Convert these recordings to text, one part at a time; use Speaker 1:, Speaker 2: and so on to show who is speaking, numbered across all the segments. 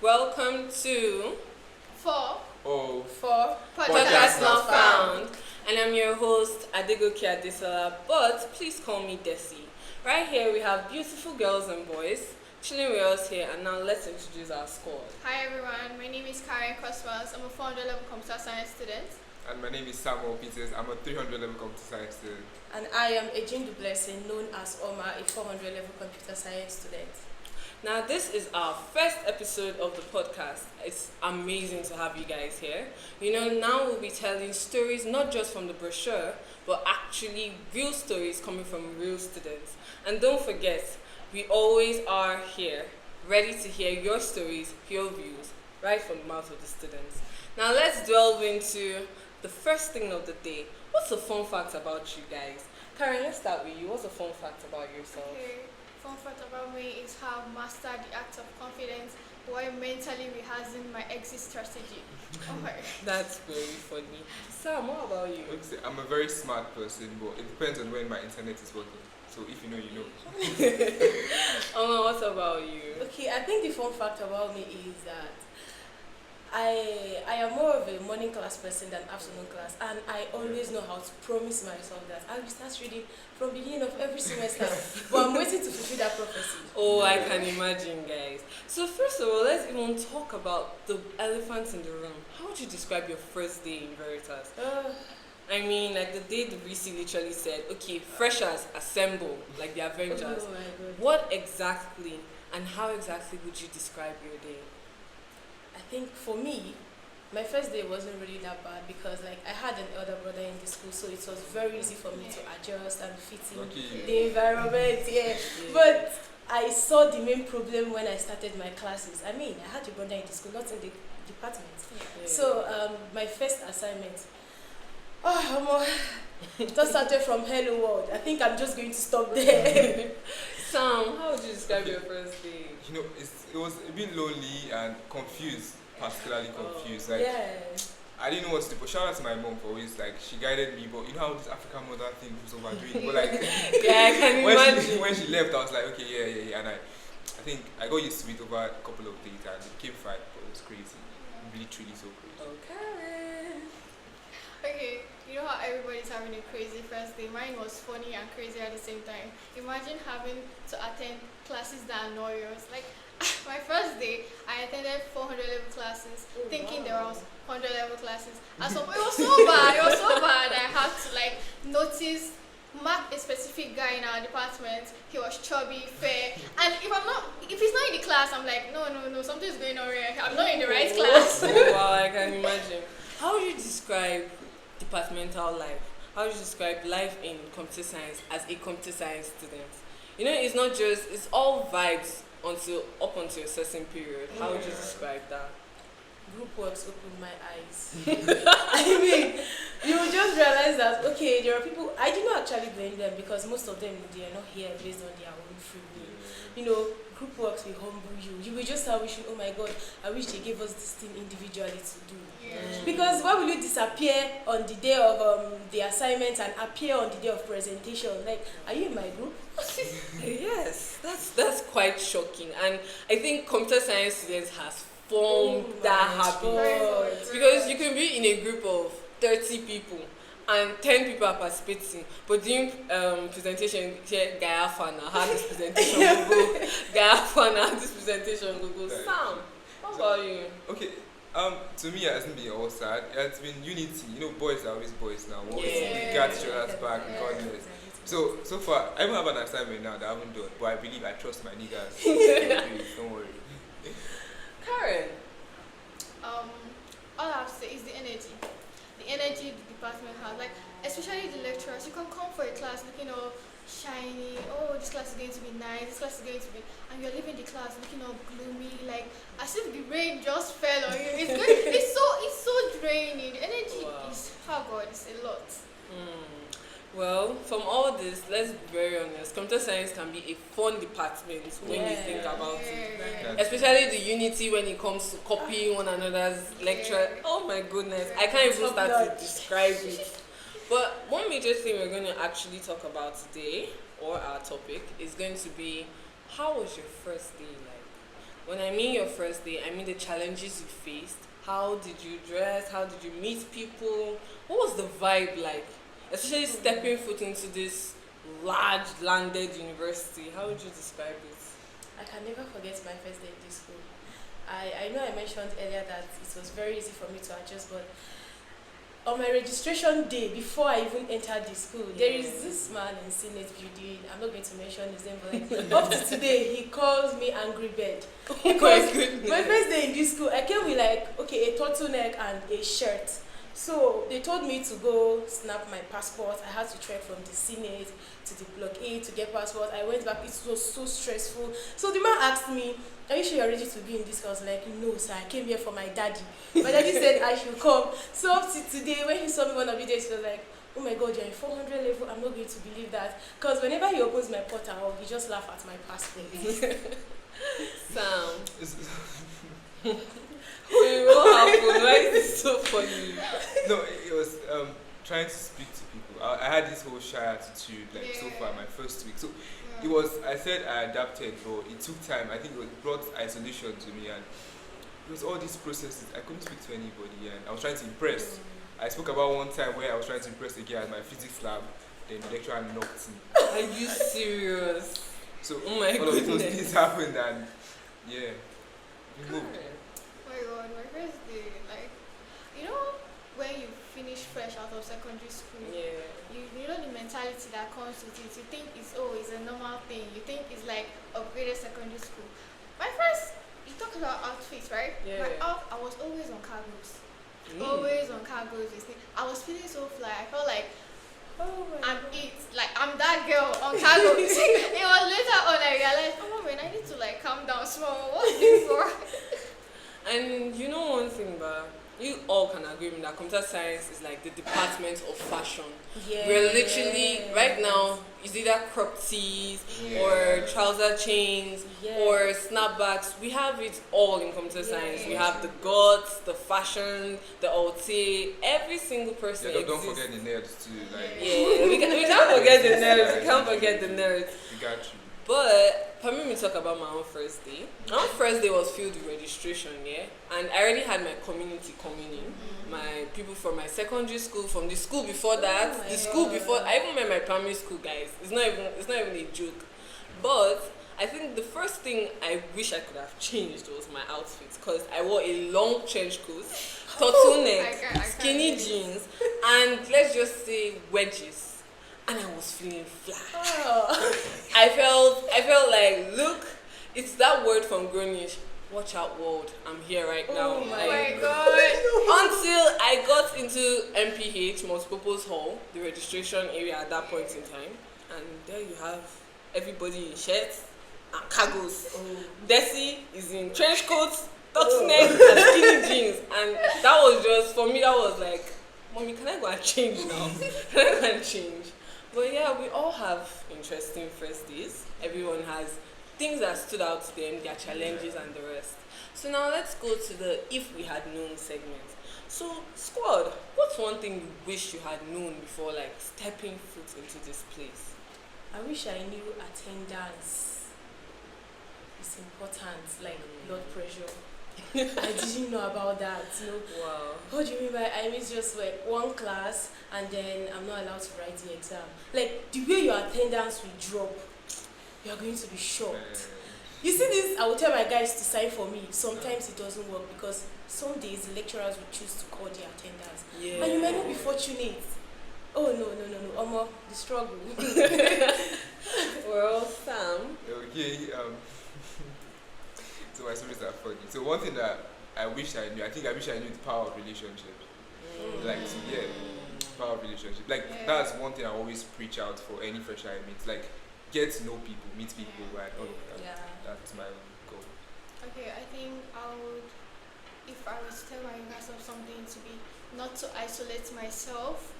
Speaker 1: Welcome to
Speaker 2: Four.
Speaker 3: For
Speaker 1: Podcast Not Found. And I'm your host, Adegoke Adesola, but please call me Desi. Right here we have beautiful girls and boys chilling with us here, and now let's introduce our squad.
Speaker 2: Hi everyone, my name is Karen Cosmas. I'm a 400 level computer science student.
Speaker 3: And my name is Samuel Peters. I'm a 300 level computer science student.
Speaker 4: And I am Ejindu Blessing, known as Oma, a 400 level computer science student.
Speaker 1: Now, this is our first episode of the podcast. It's amazing to have you guys here. Now we'll be telling stories not just from the brochure, but actually real stories coming from real students. And don't forget, we always are here, ready to hear your stories, your views, right from the mouth of the students. Now, let's delve into the first thing of the day. What's a fun fact about you guys? Karen, let's start with you. What's a fun fact about yourself?
Speaker 2: Okay, fun fact about me is how I've mastered the act of confidence while mentally rehearsing my exit strategy. Oh my.
Speaker 1: That's very funny. Sam, what about you?
Speaker 3: I'm a very smart person, but it depends on when my internet is working. So if you know, you know.
Speaker 1: What about you?
Speaker 4: Okay, I think the fun fact about me is that I am more of a morning class person than afternoon class, and I always know how to promise myself that I will start reading from the beginning of every semester. But I'm waiting to fulfill that prophecy.
Speaker 1: Oh, I can imagine, guys. So first of all, let's even talk about the elephant in the room. How would you describe your first day in Veritas? I mean, like the day the VC literally said, okay, freshers assemble, like the Avengers.
Speaker 4: Oh my God.
Speaker 1: What exactly and how exactly would you describe your day?
Speaker 4: I think for me, my first day wasn't really that bad because I had an elder brother in the school, so it was very easy for me to adjust and fit in
Speaker 3: Okay.
Speaker 4: the environment. But I saw the main problem when I started my classes. I mean, I had a brother in the school, not in the department.
Speaker 1: Yeah.
Speaker 4: So my first assignment, it all started from Hello World. I think I'm just going to stop there.
Speaker 1: Sam, how would you describe your first day?
Speaker 3: It was a bit lonely and confused, particularly confused. I didn't know what to do, but shout out to my mom for always, she guided me, but you know how this African mother thing was overdoing. But
Speaker 1: Yeah, I can imagine.
Speaker 3: when she left, I was like, okay, yeah. And I think I got used to it over a couple of days, and it became fine, but it was crazy. Literally so crazy.
Speaker 1: Okay.
Speaker 2: Okay, you know how everybody's having a crazy first day? Mine was funny and crazy at the same time. Imagine having to attend classes that annoy us. My first day, I attended 400 level classes, thinking there was 100 level classes. And so it was so bad. I had to mark a specific guy in our department. He was chubby, fair, and if he's not in the class, I'm like, no, something's going on here. I'm not in the right class.
Speaker 1: Oh, wow, I can imagine. How would you describe departmental life? How would you describe life in computer science as a computer science student? It's not just, it's all vibes up until a certain period. How would you describe that?
Speaker 4: Group works opened my eyes. I mean, you will just realize that, okay, there are people, I do not actually blame them because most of them, they are not here based on their own free will. Group works will humble you. You will just start wishing, oh my God, I wish they gave us this thing individually to do. Because why will you disappear on the day of the assignment and appear on the day of presentation? Are you in my group?
Speaker 1: Yes, that's quite shocking. And I think computer science students has formed that habit. Because you can be in a group of 30 people and 10 people are participating, but during presentation, Gaia Fana had this presentation, go. Sam, how about you?
Speaker 3: Okay. To me, it hasn't been all sad. It's been unity. Boys are always boys now. We got each other's back, regardless. So far, I even have an assignment now that I haven't done, but I believe I trust my niggas. Don't worry.
Speaker 1: Karen.
Speaker 2: All I have to say is the energy. The energy the department has, especially the lecturers. You can come for a class looking all shiny. Oh, this class is going to be nice. This class is going to be, and you're leaving the class looking all gloomy, as if the rain just fell on you. It's so draining. The energy is, it's a lot.
Speaker 1: Well, from all this, let's be very honest. Computer science can be a fun department when you think about it. Especially the unity when it comes to copying one another's lecture. Oh my goodness, I can't even start to describe it. But one major thing we're going to actually talk about today, or our topic, is going to be, how was your first day like? When I mean your first day, I mean the challenges you faced. How did you dress? How did you meet people? What was the vibe like? Especially stepping foot into this large landed university. How would you describe it?
Speaker 4: I can never forget my first day in this school. I know I mentioned earlier that it was very easy for me to adjust, but on my registration day, before I even entered the school, there is this man in Senate building. I'm not going to mention his name, but like, up to today, he calls me Angry Bird. Because my first day in this school, I came with like, okay, a turtleneck and a shirt. So they told me to go snap my passport. I had to trek from the Senate to the Block A to get passport. I went back. It was so stressful. So the man asked me, "Are you sure you're ready to be in this?" I was like, "No, sir. I came here for my daddy. My daddy said I should come." So up to today, when he saw me one of the days, he was like, "Oh my God, you're in 400 level. I'm not going to believe that." Because whenever he opens my portal, he just laugh at my passport.
Speaker 1: Sam. Wait, what happened? Why is this so funny?
Speaker 3: No, it was trying to speak to people. I had this whole shy attitude like so far my first week. So it was, I said I adapted, but it took time. I think it brought isolation to me, and it was all these processes. I couldn't speak to anybody, and I was trying to impress. I spoke about one time where I was trying to impress a girl at my physics lab, then the lecturer knocked me.
Speaker 1: Are you serious?
Speaker 3: So
Speaker 1: oh my
Speaker 3: all of those
Speaker 1: goodness.
Speaker 3: things happened, and yeah, we moved.
Speaker 2: Oh my God, my first day, like, you know, when you finish fresh out of secondary school,
Speaker 1: Yeah.
Speaker 2: you know the mentality that comes with it. You think it's a normal thing. You think it's like upgraded secondary school. My first, you talk about outfits, right?
Speaker 1: Yeah.
Speaker 2: I was always on cargos. Always on cargos. I was feeling so fly. I felt like I'm that girl on cargos. It was later on I realized, oh man, I need to like calm down small. What's this for?
Speaker 1: And you know one thing, but you all can agree with me that computer science is like the department of fashion.
Speaker 4: Yeah.
Speaker 1: We're literally right now it's either crop tees or trouser chains or snapbacks. We have it all in computer science. We have the guts, the fashion, the ulti. Every single person.
Speaker 3: Yeah, don't forget the nerds too. Like
Speaker 1: we can't forget the nerds. We can't forget the nerds.
Speaker 3: we got you.
Speaker 1: But permit me to talk about my own first day. My own first day was filled with registration, and I already had my community coming in. My people from my secondary school, from the school before that, the school before. I even met my primary school guys. It's not even a joke. But I think the first thing I wish I could have changed was my outfit, because I wore a long trench coat, turtleneck, skinny jeans, and let's just say wedges. And I was feeling fly. I felt like, look, it's that word from Grownish. Watch out, world. I'm here right now.
Speaker 2: Oh
Speaker 1: like,
Speaker 2: my God.
Speaker 1: Until I got into MPH, Multipurpose Hall, the registration area at that point in time, and there you have everybody in shirts and cargos. Desi is in trench coats, turtleneck, and skinny jeans, and that was just, for me, that was like, Mommy, can I go and change now? Can I go and change? But yeah, we all have interesting first days. Everyone has things that stood out to them, their challenges and the rest. So now let's go to the If We Had Known segment. So squad, what's one thing you wish you had known before like stepping foot into this place?
Speaker 4: I wish I knew attendance is important, like blood pressure. I didn't know about that.
Speaker 1: Wow.
Speaker 4: What do you mean by I miss just like one class and then I'm not allowed to write the exam? Like the way your attendance will drop, you are going to be shocked. You see this, I will tell my guys to sign for me. Sometimes it doesn't work because some days the lecturers will choose to call the attendance.
Speaker 1: Yeah.
Speaker 4: And you might not be fortunate. Oh no, Omo, the struggle.
Speaker 1: Well, Sam.
Speaker 3: Okay, so my stories are funny. So one thing that I wish I knew, I wish I knew the power of relationships. Like, power of relationships. Like, that's one thing I always preach out for any fresh I meet. Like, get to know people, meet people, and all of that.
Speaker 4: Yeah.
Speaker 3: That's my goal.
Speaker 2: Okay, I think if I was to tell my younger self something, to be not to isolate myself,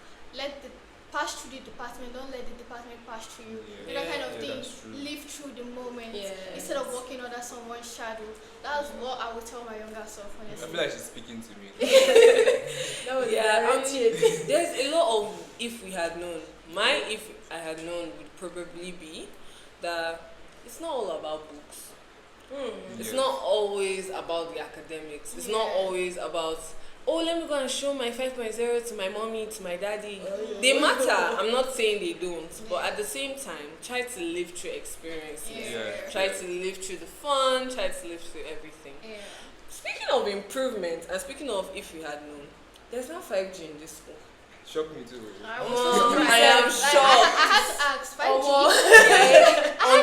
Speaker 2: pass through the department, don't let the department pass through you. You know, kind of thing, live through the moment instead of walking under someone's shadow. That's what I would tell my younger self, honestly.
Speaker 3: I feel like she's speaking to me.
Speaker 4: That was
Speaker 1: There's a lot of if we had known. My if I had known would probably be that it's not all about books. It's not always about the academics. It's not always about, oh, let me go and show my 5.0 to my mommy, to my daddy. They matter. I'm not saying they don't, but at the same time, try to live through experiences. Try to live through the fun. Try to live through everything. Speaking of improvement, and speaking of if you had known, there's now 5G in this school.
Speaker 3: Shocked me too.
Speaker 2: I was so surprised.
Speaker 1: I am shocked.
Speaker 2: I had to ask 5G.
Speaker 1: On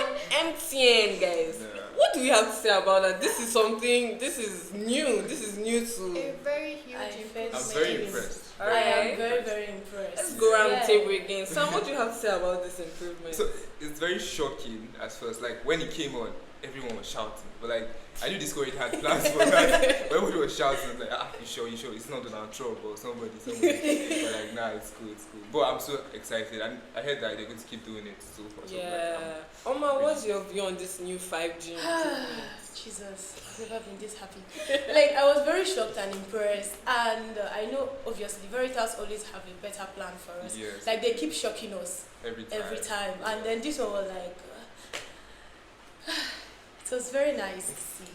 Speaker 1: MTN, guys.
Speaker 3: Yeah.
Speaker 1: What do we have to say about that? This is something. This is new. This is new to.
Speaker 2: A very huge
Speaker 4: I
Speaker 2: improvement.
Speaker 3: I'm very impressed.
Speaker 4: I am very, very impressed.
Speaker 1: Let's go around the table again. Sam, what do you have to say about this improvement?
Speaker 3: So it's very shocking at first. Like when it came on, everyone was shouting. But like I knew this school already had plans for that. When everybody was shouting, I was like, you sure? It's not Donald Trump or somebody. But like, nah, it's cool. But I'm so excited, and I heard that they're going to keep doing it so far.
Speaker 1: Yeah. Oma, what's your view on this new 5G improvement?
Speaker 4: Jesus, I've never been this happy. Like, I was very shocked and impressed, and I know obviously Veritas always have a better plan for us.
Speaker 3: Yes.
Speaker 4: Like, they keep shocking us
Speaker 3: Every time.
Speaker 4: and then this one was like, it was very nice to see.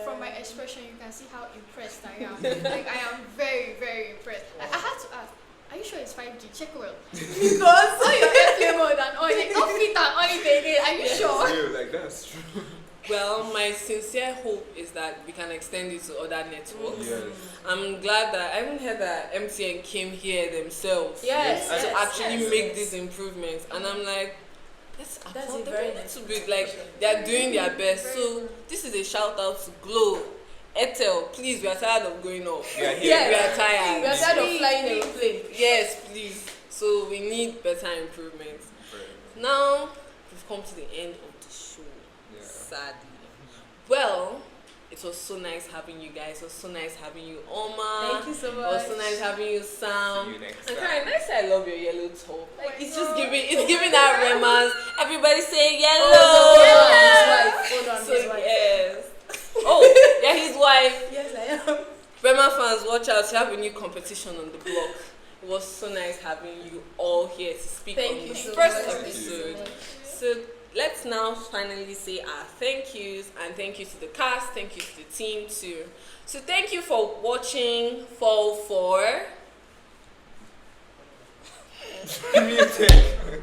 Speaker 2: From my expression, you can see how impressed I am. Like, I am very, very impressed. I had to ask, are you sure it's 5G? Check well. Because all your airplane mode and all, you don't fit and on it again. Are you sure?
Speaker 3: Yeah, like that's true.
Speaker 1: Well, my sincere hope is that we can extend it to other networks.
Speaker 3: Yes.
Speaker 1: I'm glad that I even heard that MTN came here themselves
Speaker 4: Yes,
Speaker 1: to actually make
Speaker 4: yes.
Speaker 1: these improvements, and I'm like, that's
Speaker 4: a very nice
Speaker 1: to be like they're doing their best. So this is a shout out to Glow, Airtel. Please, we are tired of going off.
Speaker 3: We are here.
Speaker 4: Yes.
Speaker 1: We are tired.
Speaker 4: We are tired of flying aeroplane.
Speaker 1: Yes, please. So we need better improvements. Now we've come to the end of the show.
Speaker 3: Yeah.
Speaker 1: Sadly. Well, it was so nice having you guys. It was so nice having you, Oma.
Speaker 4: Thank you so
Speaker 1: It was
Speaker 4: much.
Speaker 1: so nice having you, Sam.
Speaker 3: See you next
Speaker 1: And
Speaker 3: time.
Speaker 1: Karen, I say I love your yellow top. Like,
Speaker 2: my
Speaker 1: it's just
Speaker 2: God.
Speaker 1: giving that remas. Everybody say yellow.
Speaker 4: Hold on,
Speaker 1: So
Speaker 4: his wife.
Speaker 1: yes. Oh, yeah, his wife.
Speaker 4: Yes, I am.
Speaker 1: Rema fans, watch out. You have a new competition on the block. It was so nice having you all here to speak
Speaker 4: Thank
Speaker 1: on
Speaker 4: you
Speaker 1: the
Speaker 4: so
Speaker 1: first
Speaker 4: much.
Speaker 1: episode. So let's now finally say our thank yous, and thank you to the cast, thank you to the team too. So thank you for watching Fall 4.
Speaker 3: Give me a take.